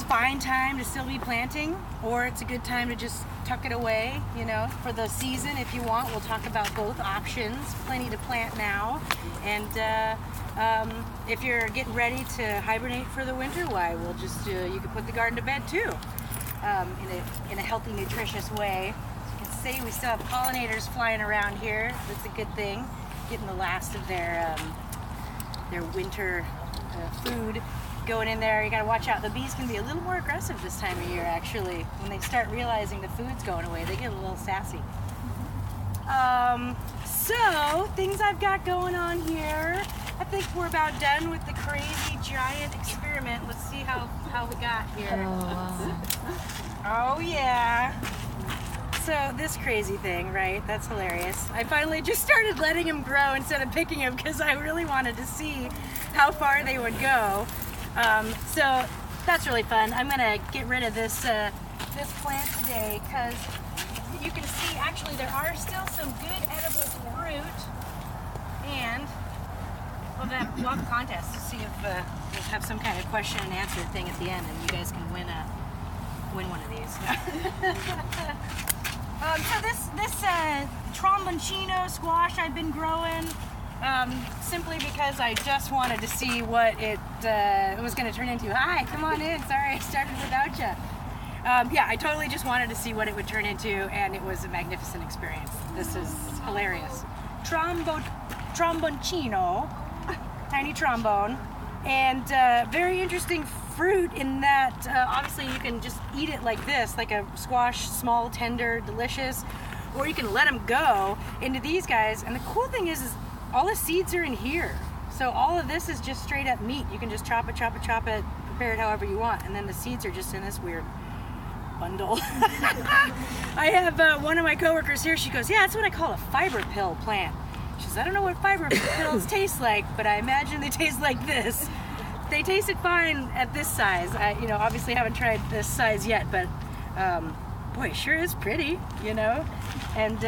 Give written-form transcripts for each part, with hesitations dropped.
it's a fine time to still be planting, or it's a good time to just tuck it away, you know, for the season if you want. We'll talk about both options. Plenty to plant now. And if you're getting ready to hibernate for the winter, why, we'll just, you can put the garden to bed too, in a healthy, nutritious way. As you can see, we still have pollinators flying around here. That's a good thing. Getting the last of their winter food going in there. You gotta watch out. The bees can be a little more aggressive this time of year, actually. When they start realizing the food's going away, they get a little sassy. So, things I've got going on here. I think we're about done with the crazy giant experiment. Let's see how we got here. Oh yeah. So this crazy thing, right? That's hilarious. I finally just started letting them grow instead of picking them because I really wanted to see how far they would go. So that's really fun. I'm gonna get rid of this this plant today because you can see actually there are still some good edible fruit, and we'll have a contest to see if we'll have some kind of question and answer thing at the end, and you guys can win one of these. So this tromboncino squash I've been growing simply because I just wanted to see what it was going to turn into. Hi, come on in. Sorry I started without you. Yeah, I totally just wanted to see what it would turn into, and it was a magnificent experience. This is hilarious. Tromboncino, tiny trombone, and very interesting fruit in that obviously you can just eat it like this, like a squash, small, tender, delicious, or you can let them go into these guys. And the cool thing is all the seeds are in here. So all of this is just straight up meat. You can just chop it, prepare it however you want, and then the seeds are just in this weird bundle. I have one of my coworkers here, she goes, yeah, that's what I call a fiber pill plant. She says, I don't know what fiber pills taste like, but I imagine they taste like this. They tasted fine at this size. I, obviously haven't tried this size yet, but boy, it sure is pretty, And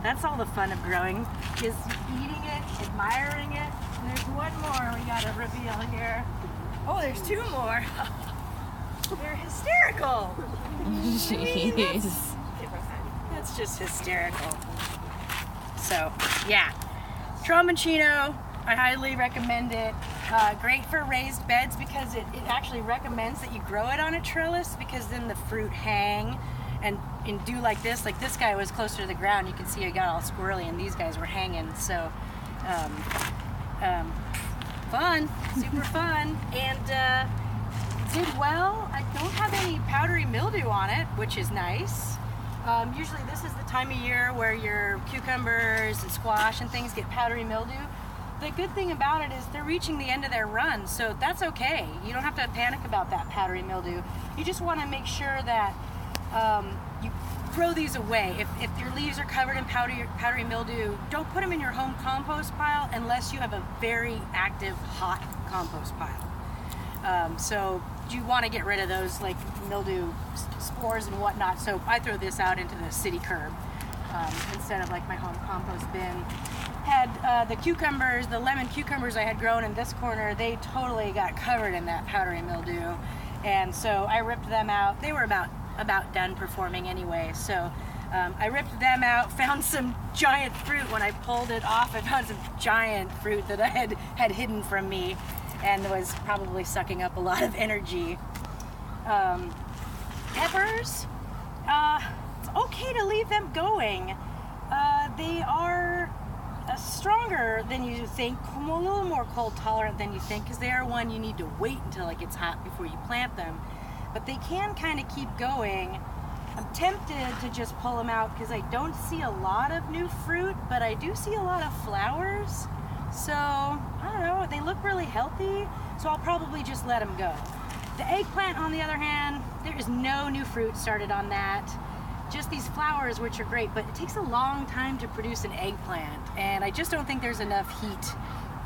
that's all the fun of growing, is eating it, admiring it. And there's one more we gotta reveal here. Oh, there's two more. They're hysterical. Jeez. That's just hysterical. So, yeah. Tromboncino, I highly recommend it. Great for raised beds because it actually recommends that you grow it on a trellis, because then the fruit hang and do like this. Like this guy was closer to the ground. You can see it got all squirrely, and these guys were hanging. So, fun, super fun, and did well. I don't have any powdery mildew on it, which is nice. Usually this is the time of year where your cucumbers and squash and things get powdery mildew. The good thing about it is they're reaching the end of their run, so that's okay. You don't have to panic about that powdery mildew. You just want to make sure that you throw these away. If your leaves are covered in powdery mildew, don't put them in your home compost pile unless you have a very active hot compost pile. So you want to get rid of those like mildew spores and whatnot, so I throw this out into the city curb instead of like my home compost bin. Had the cucumbers, the lemon cucumbers I had grown in this corner, they totally got covered in that powdery mildew, and so I ripped them out. They were about done performing anyway, so I ripped them out, found some giant fruit. When I pulled it off, I found some giant fruit that I had hidden from me and was probably sucking up a lot of energy. Peppers, it's okay to leave them going. They are stronger than you think, a little more cold tolerant than you think, because they are one you need to wait until it gets hot before you plant them. But they can kind of keep going. I'm tempted to just pull them out because I don't see a lot of new fruit, but I do see a lot of flowers. So, I don't know, they look really healthy, so I'll probably just let them go. The eggplant, on the other hand, there is no new fruit started on that. Just these flowers, which are great, but it takes a long time to produce an eggplant, and I just don't think there's enough heat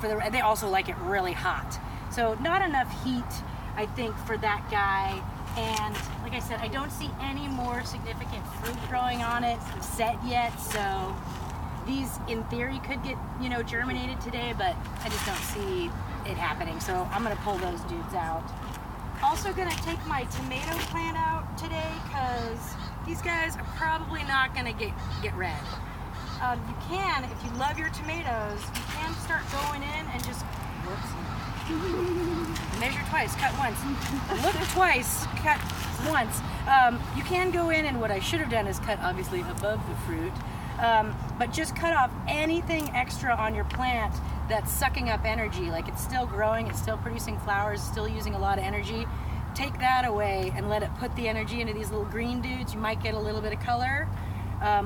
for they also like it really hot. So not enough heat, I think, for that guy. And like I said, I don't see any more significant fruit growing on it set yet, so these in theory could get, germinated today, but I just don't see it happening. So I'm gonna pull those dudes out. Also gonna take my tomato plant out today because these guys are probably not gonna get red. You can, if you love your tomatoes, you can start going in and just, measure twice, cut once. Look twice, cut once. You can go in, and what I should have done is cut obviously above the fruit, but just cut off anything extra on your plant that's sucking up energy. Like it's still growing, it's still producing flowers, still using a lot of energy. Take that away and let it put the energy into these little green dudes. You might get a little bit of color.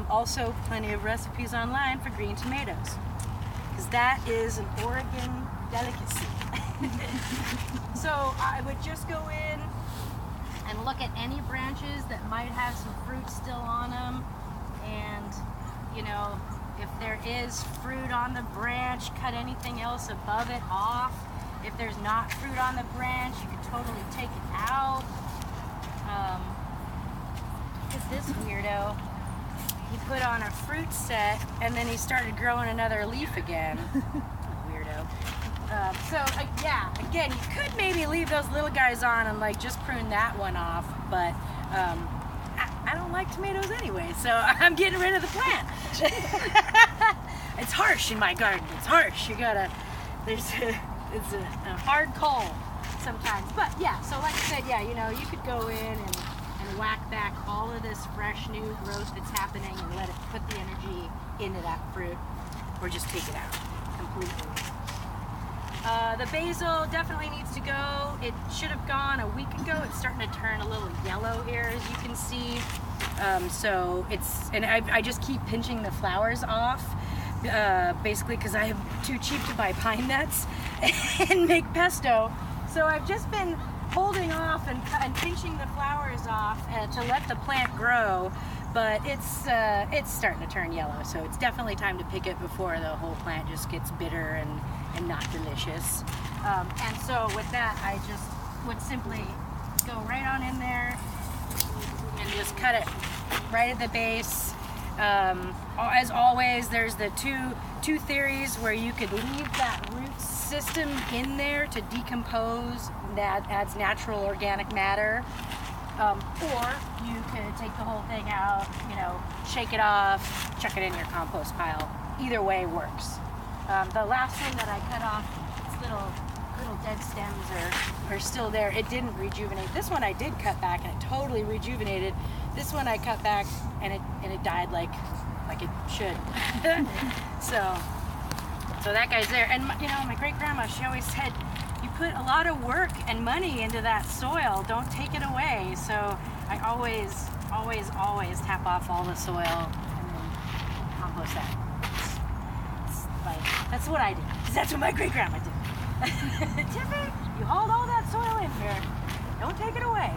Also, plenty of recipes online for green tomatoes, because that is an Oregon delicacy. So I would just go in and look at any branches that might have some fruit still on them, and you know, if there is fruit on the branch, cut anything else above it off. If there's not fruit on the branch, you can totally take it out. Look at this weirdo. He put on a fruit set and then he started growing another leaf again. Weirdo. Yeah, again, you could maybe leave those little guys on and like just prune that one off, but I don't like tomatoes anyway, so I'm getting rid of the plant. It's harsh in my garden. It's harsh. You gotta, it's a hard coal sometimes. But yeah, so like I said, yeah, you know, you could go in and whack back all of this fresh new growth that's happening and let it put the energy into that fruit, or just take it out completely. The basil definitely needs to go. It should have gone a week ago. It's starting to turn a little yellow here, as you can see. So it's, and I just keep pinching the flowers off, basically because I am too cheap to buy pine nuts and make pesto. So I've just been holding off and pinching the flowers off to let the plant grow, but it's starting to turn yellow, so it's definitely time to pick it before the whole plant just gets bitter and not delicious. And so with that, I just would simply go right on in there and just cut it right at the base. As always, there's the two theories where you could leave that root system in there to decompose. That adds natural organic matter, or you could take the whole thing out, you know, shake it off, chuck it in your compost pile. Either way works. The last one that I cut off, its little dead stems are still there. It didn't rejuvenate. This one I did cut back and it totally rejuvenated. This one I cut back and it died like it should. So that guy's there. And you know, my great grandma, she always said, you put a lot of work and money into that soil, don't take it away. So I always tap off all the soil and then compost that. It's like, that's what I did, because that's what my great grandma did. Tiffany, you hauled all that soil in here, don't take it away.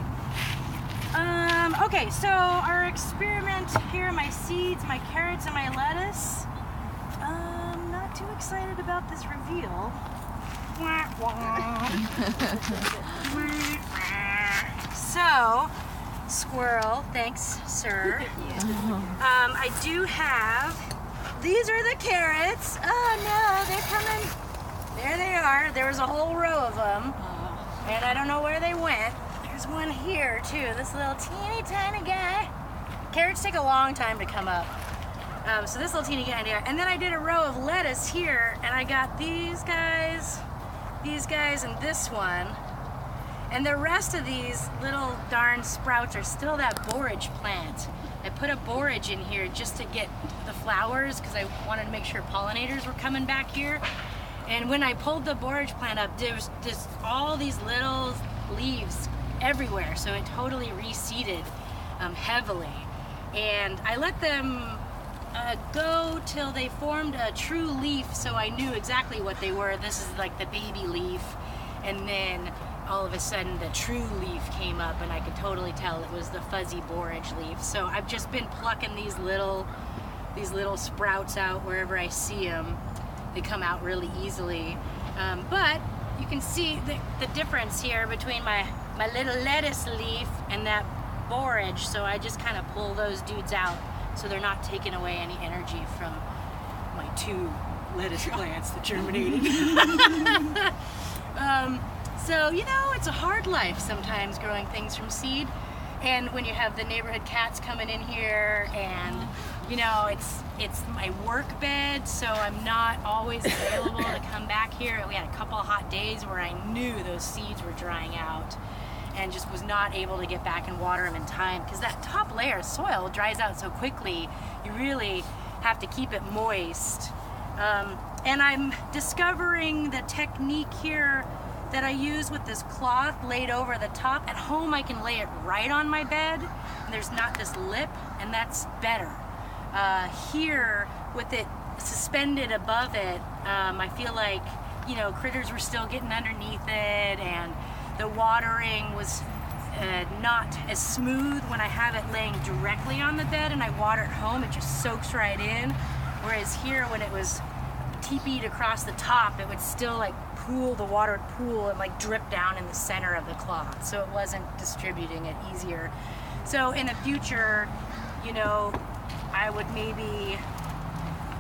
Okay, so our experiment here, my seeds, my carrots, and my lettuce. Not too excited about this reveal. So, squirrel, thanks, sir. I do have, these are the carrots. Oh no, they're coming. There they are. There was a whole row of them. And I don't know where they went. There's one here too, this little teeny tiny guy. Carrots take a long time to come up. So this little teeny guy here. And then I did a row of lettuce here, and I got these guys, and this one. And the rest of these little darn sprouts are still that borage plant. I put a borage in here just to get the flowers because I wanted to make sure pollinators were coming back here. And when I pulled the borage plant up, there was just all these little leaves everywhere. So it totally reseeded heavily. And I let them go till they formed a true leaf, so I knew exactly what they were. This is like the baby leaf, and then all of a sudden the true leaf came up, and I could totally tell it was the fuzzy borage leaf. So I've just been plucking these little sprouts out wherever I see them. They come out really easily, but you can see the difference here between my little lettuce leaf and that borage. So I just kind of pull those dudes out so they're not taking away any energy from my two lettuce plants that germinated. So, you know, it's a hard life sometimes growing things from seed. And when you have the neighborhood cats coming in here and, you know, it's my work bed, so I'm not always available to come back here. We had a couple of hot days where I knew those seeds were drying out and just was not able to get back and water them in time because that top layer of soil dries out so quickly. You really have to keep it moist. And I'm discovering the technique here that I use with this cloth laid over the top. At home I can lay it right on my bed and there's not this lip, and that's better. Here with it suspended above it, I feel like, you know, critters were still getting underneath it and the watering was not as smooth when I have it laying directly on the bed and I water at home. It just soaks right in. Whereas here when it was teepeed across the top, it would still like pool, the water would pool and like drip down in the center of the cloth. So it wasn't distributing it easier. So in the future, you know, I would maybe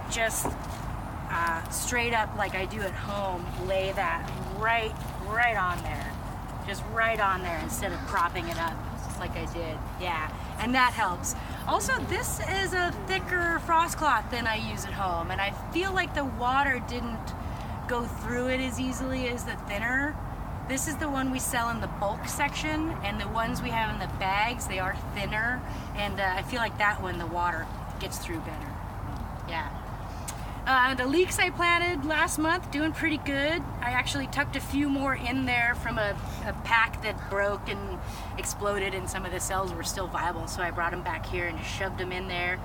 just straight up like I do at home, lay that right on there. Just right on there instead of propping it up like I did. Yeah, and that helps. Also, this is a thicker frost cloth than I use at home, and I feel like the water didn't go through it as easily as the thinner. This is the one we sell in the bulk section, and the ones we have in the bags, they are thinner, and I feel like that one, the water gets through better. Yeah. The leeks I planted last month, doing pretty good. I actually tucked a few more in there from a pack that broke and exploded and some of the cells were still viable, so I brought them back here and just shoved them in there.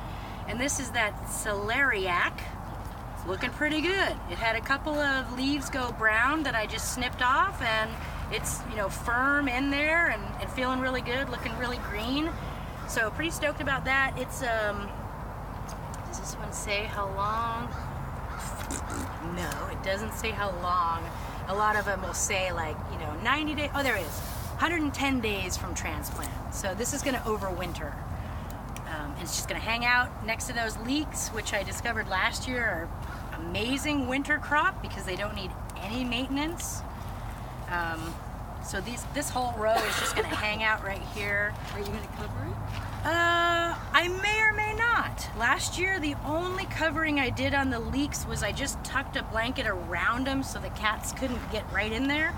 And this is that celeriac. It's looking pretty good. It had a couple of leaves go brown that I just snipped off, and it's, you know, firm in there and feeling really good, looking really green. So pretty stoked about that. It's does this one say how long? No, it doesn't say how long. A lot of them will say like, you know, 90 days. Oh, there it is. 110 days from transplant. So this is going to overwinter. And it's just going to hang out next to those leeks, which I discovered last year are amazing winter crop because they don't need any maintenance. So this whole row is just going to hang out right here. Are you going to cover it? I may or may not. Last year, the only covering I did on the leeks was I just tucked a blanket around them so the cats couldn't get right in there.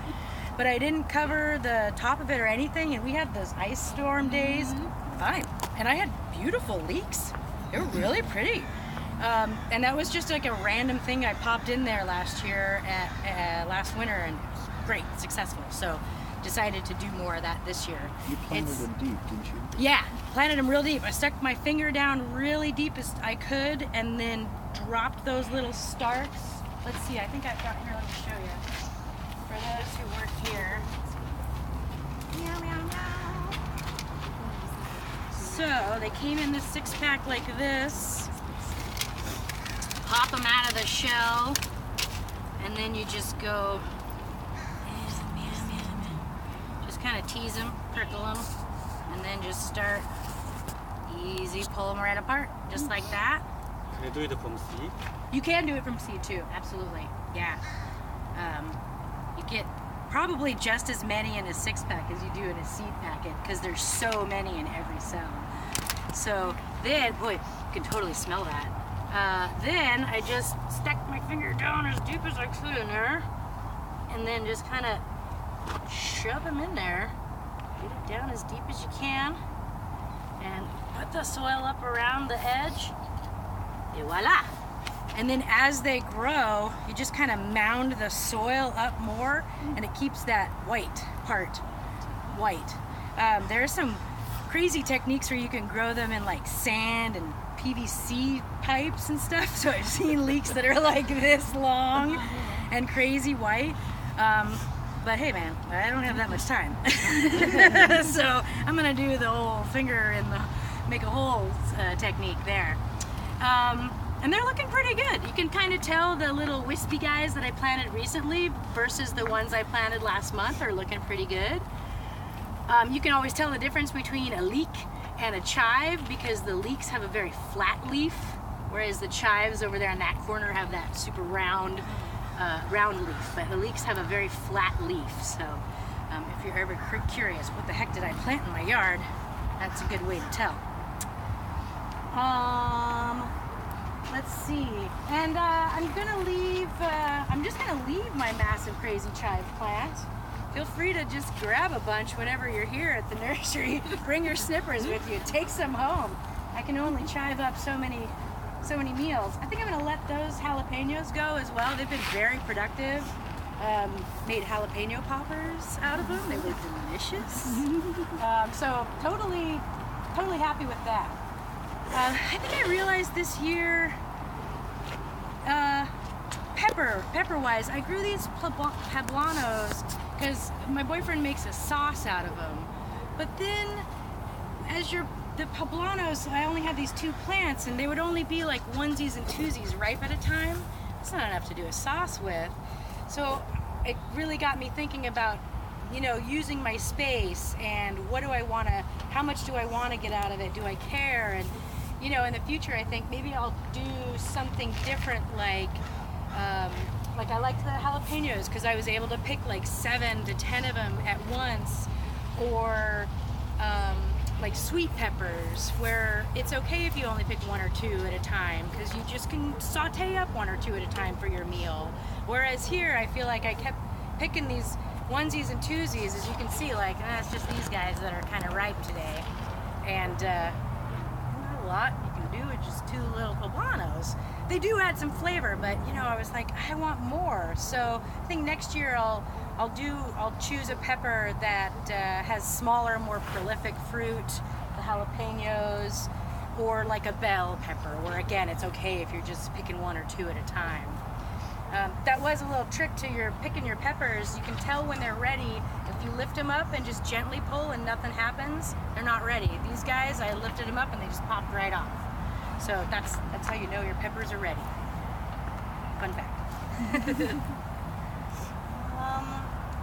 But I didn't cover the top of it or anything, and we had those ice storm days. Fine. And I had beautiful leeks. They were really pretty. And that was just like a random thing I popped in there last year, last winter, and it was great, successful. So decided to do more of that this year. You planted them deep, didn't you? Yeah, planted them real deep. I stuck my finger down really deep as I could and then dropped those little starts. Let's see, I think I've got here, let me show you. For those who weren't here. Meow, meow, meow. So they came in this 6-pack like this. Pop them out of the shell, and then you just go, just kind of tease them, prickle them, and then just start easy, pull them right apart, just like that. Can you do it from seed? You can do it from seed too, absolutely, yeah. You get probably just as many in a 6-pack as you do in a seed packet because there's so many in every cell. So then, boy, you can totally smell that. Then I just stuck my finger down as deep as I could in there and then just kind of shove them in there. Get it down as deep as you can and put the soil up around the edge. Et voila! And then as they grow, you just kind of mound the soil up more and it keeps that white part white. There are some crazy techniques where you can grow them in like sand and PVC pipes and stuff. So I've seen leeks that are like this long and crazy white. But hey man, I don't have that much time. So I'm gonna do the whole finger in the, make a hole technique there. And they're looking pretty good. You can kind of tell the little wispy guys that I planted recently versus the ones I planted last month are looking pretty good. You can always tell the difference between a leek and a chive because the leeks have a very flat leaf, whereas the chives over there in that corner have that super round round leaf, but the leeks have a very flat leaf. So if you're ever curious, what the heck did I plant in my yard? That's a good way to tell. Let's see. And I'm just gonna leave my massive crazy chive plant. Feel free to just grab a bunch whenever you're here at the nursery. Bring your snippers with you. Take some home. I can only chive up so many meals. I think I'm gonna let those jalapenos go as well. They've been very productive. Made jalapeno poppers out of them. They were delicious. So totally happy with that. I think I realized this year, pepper-wise, I grew these poblanos because my boyfriend makes a sauce out of them. But then, the poblanos, I only had these 2 plants, and they would only be like onesies and twosies ripe at a time. That's not enough to do a sauce with. So it really got me thinking about, using my space and how much do I want to get out of it? Do I care? And in the future, I think maybe I'll do something different, like I liked the jalapenos because I was able to pick like 7 to 10 of them at once, or like sweet peppers, where it's okay if you only pick 1 or 2 at a time because you just can saute up 1 or 2 at a time for your meal. Whereas here, I feel like I kept picking these onesies and twosies, as you can see, like it's just these guys that are kind of ripe today, and not a lot you can do with just 2 little poblanos. They do add some flavor, but I was like, I want more. So I think next year I'll choose a pepper that has smaller, more prolific fruit, the jalapenos, or like a bell pepper, where again it's okay if you're just picking 1 or 2 at a time. That was a little trick to picking your peppers. You can tell when they're ready. If you lift them up and just gently pull and nothing happens, they're not ready. These guys, I lifted them up and they just popped right off. So that's how you know your peppers are ready. Fun fact.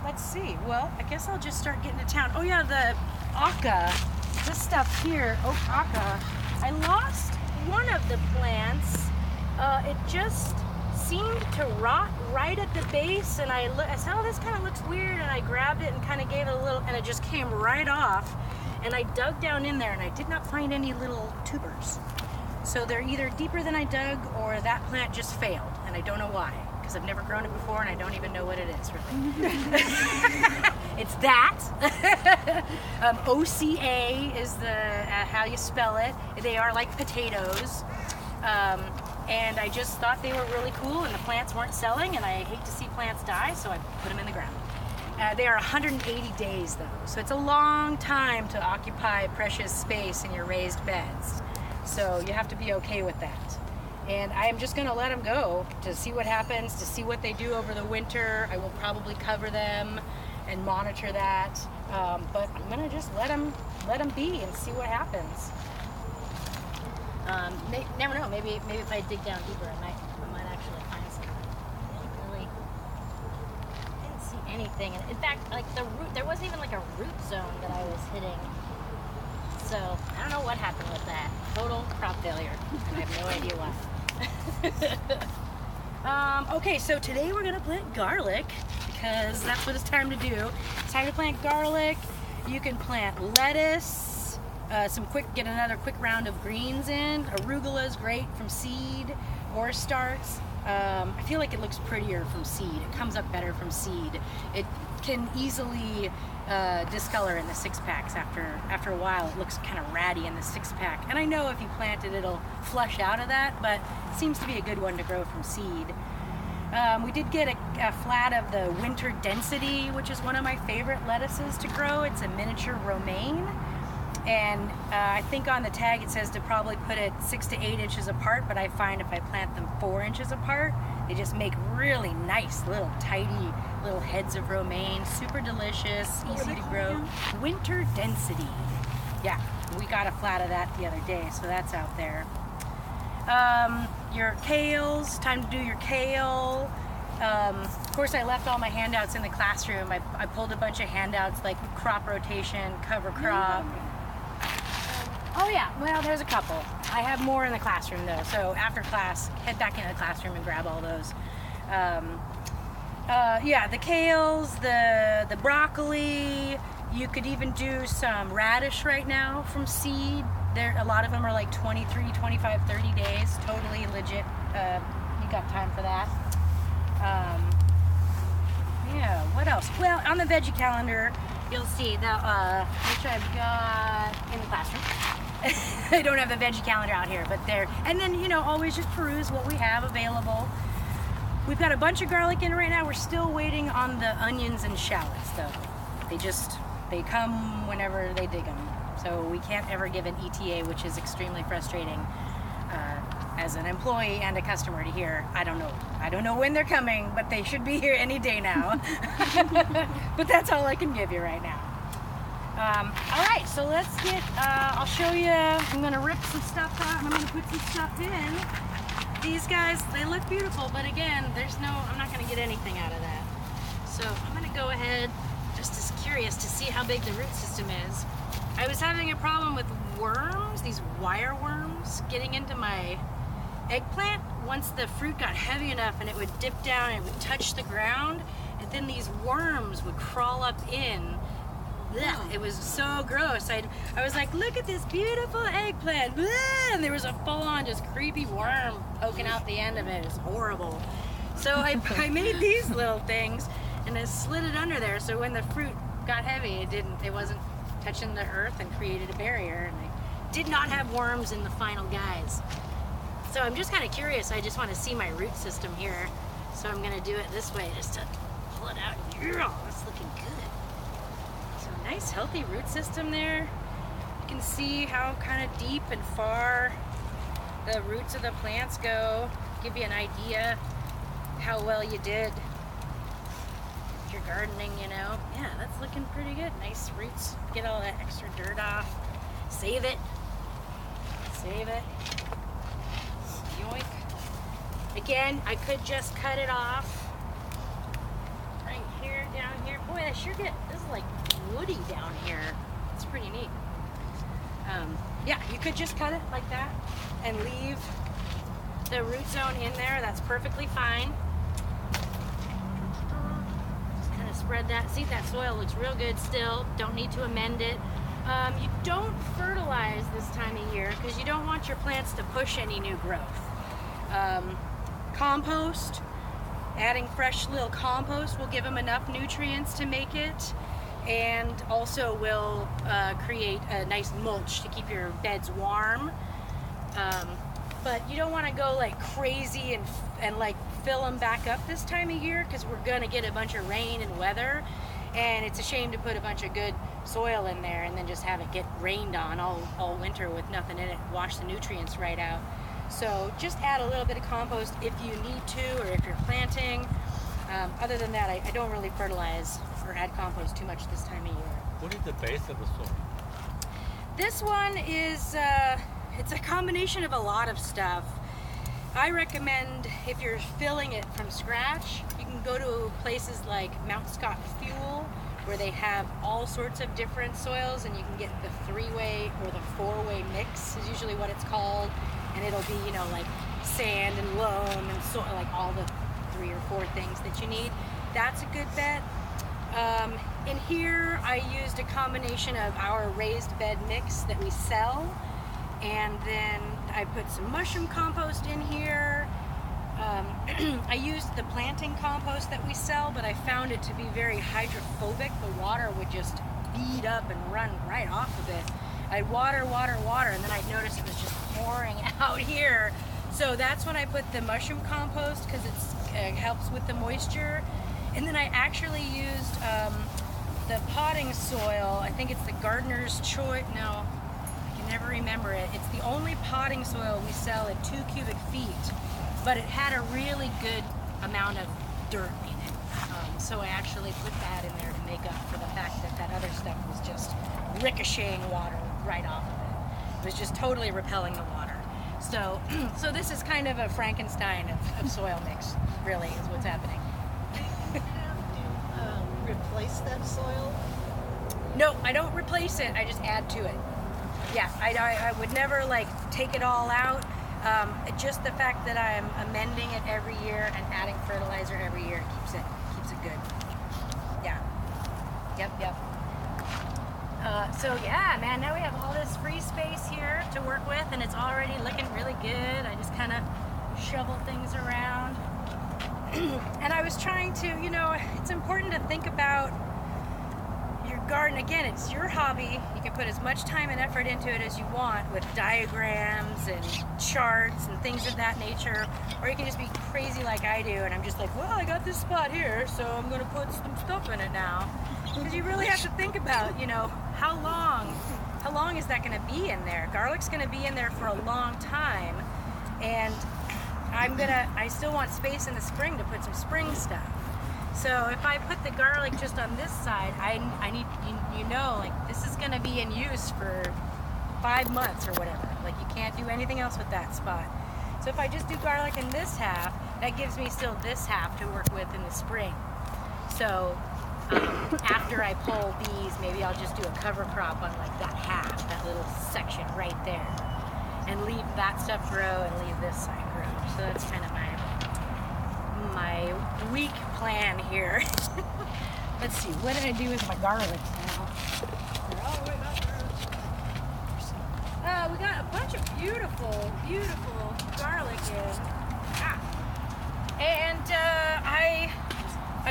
Let's see. Well, I guess I'll just start getting to town. Oh yeah, the aca, this stuff here, aca. I lost one of the plants. It just seemed to rot right at the base, and I said, oh, this kind of looks weird, and I grabbed it and kind of gave it a little, and it just came right off. And I dug down in there, and I did not find any little tubers. So they're either deeper than I dug, or that plant just failed, and I don't know why, because I've never grown it before, and I don't even know what it is, really. It's that. OCA is how you spell it. They are like potatoes. And I just thought they were really cool, and the plants weren't selling, and I hate to see plants die, so I put them in the ground. They are 180 days though, so it's a long time to occupy precious space in your raised beds. So you have to be okay with that. And I am just gonna let them go to see what happens, to see what they do over the winter. I will probably cover them and monitor that, but I'm gonna just let them be and see what happens. Never know. Maybe if I dig down deeper, I might actually find something. I didn't see anything. And in fact, like the root, there wasn't even like a root zone that I was hitting. So I don't know what happened with that. Total crop failure. I have no idea why. Okay, so today we're gonna plant garlic because that's what it's time to do. It's time to plant garlic. You can plant lettuce. Get another quick round of greens in. Arugula is great from seed or starts. I feel like it looks prettier from seed. It comes up better from seed. It can easily discolor in the 6-packs after a while. It looks kind of ratty in the 6-pack. And I know if you plant it, it'll flush out of that, but it seems to be a good one to grow from seed. We did get a flat of the Winter Density, which is one of my favorite lettuces to grow. It's a miniature romaine. And I think on the tag it says to probably put it 6 to 8 inches apart, but I find if I plant them 4 inches apart, they just make really nice little tidy little heads of romaine. Super delicious, easy to grow. Winter Density. Yeah, we got a flat of that the other day, so that's out there. Your kales, time to do your kale. Of course, I left all my handouts in the classroom. I pulled a bunch of handouts like crop rotation, cover crop. Oh yeah, well there's a couple. I have more in the classroom though, so after class, head back into the classroom and grab all those. Yeah, the kales, the broccoli. You could even do some radish right now from seed. A lot of them are like 23, 25, 30 days. Totally legit. You got time for that. Yeah, what else? Well, on the veggie calendar, you'll see that which I've got in the classroom. I don't have the veggie calendar out here, but there. And then, always just peruse what we have available. We've got a bunch of garlic in right now. We're still waiting on the onions and shallots, though. They come whenever they dig them. So we can't ever give an ETA, which is extremely frustrating as an employee and a customer to hear. I don't know when they're coming, but they should be here any day now. But that's all I can give you right now. All right, so let's get, I'll show you, I'm gonna rip some stuff out and I'm gonna put some stuff in. These guys, they look beautiful, but again, I'm not gonna get anything out of that. So I'm gonna go ahead, just as curious to see how big the root system is. I was having a problem with worms, these wire worms, getting into my eggplant. Once the fruit got heavy enough and it would dip down and it would touch the ground, and then these worms would crawl up in. Blech, it was so gross. I was like, look at this beautiful eggplant. Blech, and there was a full-on just creepy worm poking out the end of it. It's horrible. So I made these little things and I slid it under there so when the fruit got heavy, it wasn't touching the earth and created a barrier. And I did not have worms in the final guys. So I'm just kind of curious. I just want to see my root system here. So I'm going to do it this way just to pull it out. Yeah, it's looking good. So nice healthy root system there. You can see how kind of deep and far the roots of the plants go. Give you an idea how well you did with your gardening, Yeah, that's looking pretty good. Nice roots. Get all that extra dirt off. Save it. Save it. Yoink. Again, I could just cut it off. Right here, down here. Boy, this is like woody down here. It's pretty neat. Yeah, you could just cut it like that and leave the root zone in there. That's perfectly fine. Just kind of spread that. See, that soil looks real good still. Don't need to amend it. You don't fertilize this time of year because you don't want your plants to push any new growth. Compost, adding fresh little compost will give them enough nutrients to make it, and also will create a nice mulch to keep your beds warm. But you don't want to go like crazy and like fill them back up this time of year because we're going to get a bunch of rain and weather, and it's a shame to put a bunch of good soil in there and then just have it get rained on all winter with nothing in it, wash the nutrients right out. So just add a little bit of compost if you need to, or if you're planting. Other than that, I don't really fertilize or add compost too much this time of year. What is the base of the soil? This one is, it's a combination of a lot of stuff. I recommend if you're filling it from scratch, you can go to places like Mount Scott Fuel, where they have all sorts of different soils, and you can get the 3-way or the 4-way mix is usually what it's called. And it'll be, like sand and loam and soil, like all the 3 or 4 things that you need. That's a good bet. In here, I used a combination of our raised bed mix that we sell, and then I put some mushroom compost in here. I used the planting compost that we sell, but I found it to be very hydrophobic. The water would just bead up and run right off of it. I'd water, and then I'd notice it was just pouring out here. So that's when I put the mushroom compost, because it helps with the moisture. And then I actually used the potting soil. I think it's the Gardener's Choice. No, I can never remember it. It's the only potting soil we sell at 2 cubic feet, but it had a really good amount of dirt in it. So I actually put that in there to make up for the fact that other stuff was just ricocheting water right off of it. It was just totally repelling the water. So this is kind of a Frankenstein of soil mix, really, is what's happening. Do you replace that soil? No, I don't replace it. I just add to it. Yeah, I would never like take it all out. Just the fact that I'm amending it every year and adding fertilizer every year keeps it good. Yeah. Yep. So yeah, man, now we have all this free space here to work with, and it's already looking really good. I just kind of shovel things around. And I was trying to, it's important to think about your garden. Again, it's your hobby. You can put as much time and effort into it as you want with diagrams and charts and things of that nature, or you can just be crazy like I do, and I'm just like, well, I got this spot here, so I'm going to put some stuff in it now. Because you really have to think about, how long is that going to be in there? Garlic's going to be in there for a long time, and I still want space in the spring to put some spring stuff. So if I put the garlic just on this side, I need, this is going to be in use for 5 months or whatever. Like, you can't do anything else with that spot. So if I just do garlic in this half, that gives me still this half to work with in the spring. So after I pull these, maybe I'll just do a cover crop on like that half, that little section right there, and leave that stuff grow and leave this side grow. So that's kind of my week plan here. Let's see, what did I do with my garlic now? They're all the way back there. We got a bunch of beautiful garlic in. And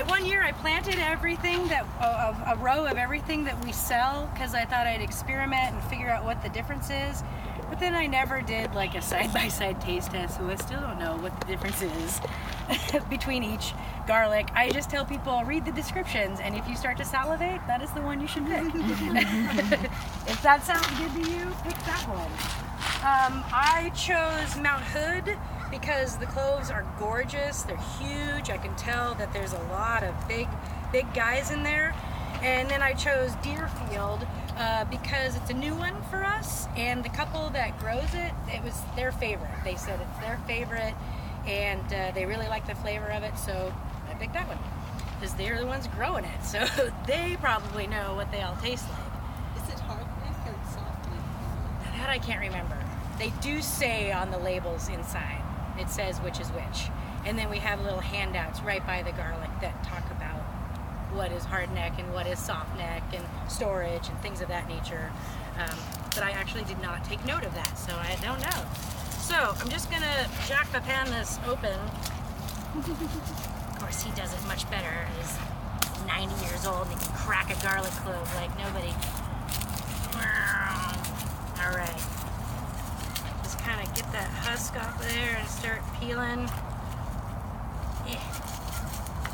one year I planted everything a row of everything that we sell, because I thought I'd experiment and figure out what the difference is. But then I never did like a side-by-side taste test, so I still don't know what the difference is between each garlic. I just tell people, read the descriptions, and if you start to salivate, that is the one you should pick. If that sounds good to you, pick that one. I chose Mount Hood because the cloves are gorgeous. They're huge. I can tell that there's a lot of big guys in there. And then I chose Deerfield because it's a new one for us, and the couple that grows it was their favorite. They said it's their favorite, and they really like the flavor of it, so I picked that one because they're the ones growing it, so they probably know what they all taste like. Is it hard neck or soft neck? That I can't remember. They do say on the labels inside, it says which is which. And then we have little handouts right by the garlic that talk about what is hard neck and what is soft neck and storage and things of that nature. But I actually did not take note of that, so I don't know. So I'm just gonna Jack the Pan this open. Of course, he does it much better. He's 90 years old and he can crack a garlic clove like nobody. All right. Just kind of get that husk off there and start peeling. Yeah.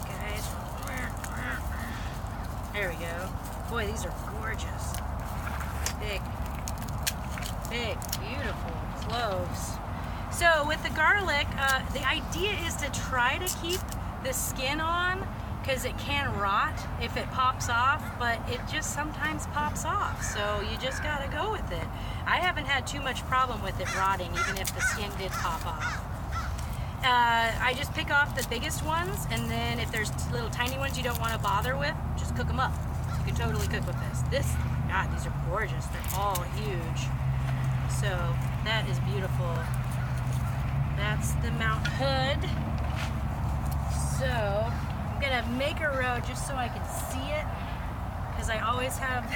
Guys. There we go. Boy, these are gorgeous. Big, beautiful cloves. So with the garlic, the idea is to try to keep the skin on, because it can rot if it pops off, but it just sometimes pops off. So you just gotta go with it. I haven't had too much problem with it rotting, even if the skin did pop off. I just pick off the biggest ones, and then if there's little tiny ones you don't want to bother with, just cook them up. You can totally cook with this. God, these are gorgeous. They're all huge. So that is beautiful. That's the Mount Hood. So I'm gonna make a row just so I can see it, because I always have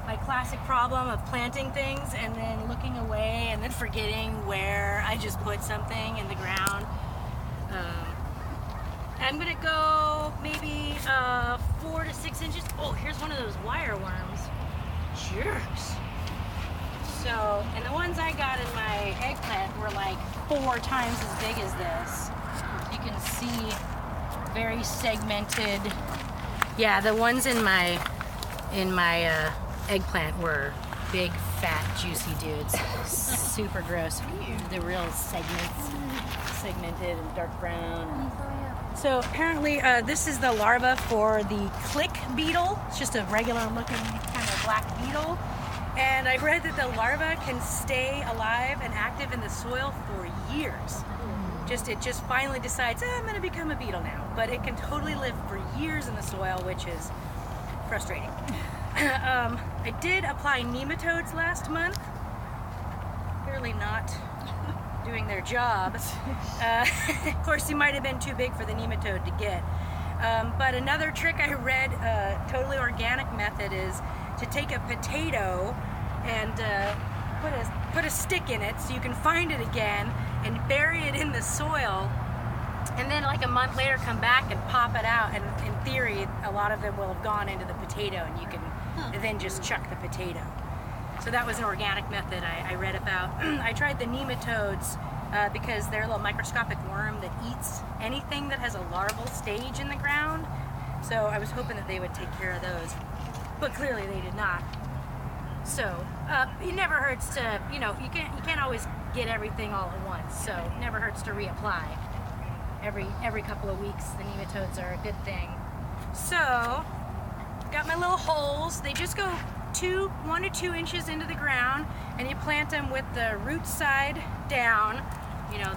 my classic problem of planting things and then looking away and then forgetting where I just put something in the ground. I'm gonna go maybe 4 to 6 inches. Oh, here's one of those wire worms. Jerks. So, and the ones I got in my eggplant were like 4 times as big as this. You can see very segmented. Yeah, the ones in my eggplant were big, fat, juicy dudes. Super gross. The real segmented and dark brown. So apparently this is the larva for the click beetle. It's just a regular looking kind of black beetle. And I read that the larva can stay alive and active in the soil for years. It just finally decides, I'm going to become a beetle now. But it can totally live for years in the soil, which is frustrating. I did apply nematodes last month. Clearly not doing their job. Of course, he might have been too big for the nematode to get. But another trick I read, totally organic method, is to take a potato and put a stick in it so you can find it again and bury it in the soil, and then like a month later come back and pop it out, and in theory a lot of them will have gone into the potato, and you can then just chuck the potato. So that was an organic method I read about. I tried the nematodes because they're a little microscopic worm that eats anything that has a larval stage in the ground. So I was hoping that they would take care of those, but clearly they did not. So it never hurts to, you can't always get everything all at once. So it never hurts to reapply. Every couple of weeks, the nematodes are a good thing. So got my little holes. They just go 1 to 2 inches into the ground, and you plant them with the root side down.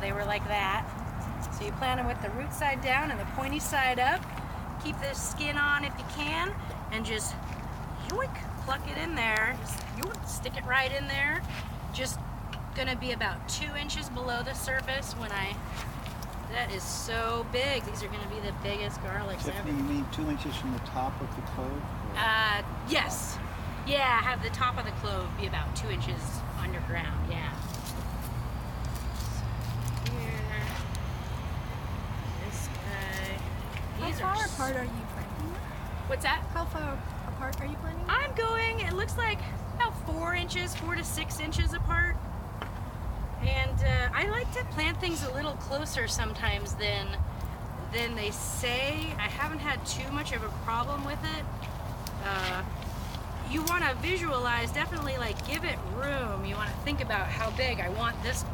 They were like that. So you plant them with the root side down and the pointy side up. Keep the skin on if you can, and just yoink, pluck it in there. Just yoink, stick it right in there. Just gonna be about 2 inches below the surface when that is so big. These are gonna be the biggest garlics Tiffany, ever. you mean 2 inches from the top of the clove? Yes. Yeah, have the top of the clove be about 2 inches underground, yeah. So here, this guy. These How far are apart are you planting? What's that? How far apart are you planting? I'm going, it looks like about 4 to 6 inches apart. And I like to plant things a little closer sometimes than they say. I haven't had too much of a problem with it. You want to visualize, definitely like give it room. You want to think about how big I want this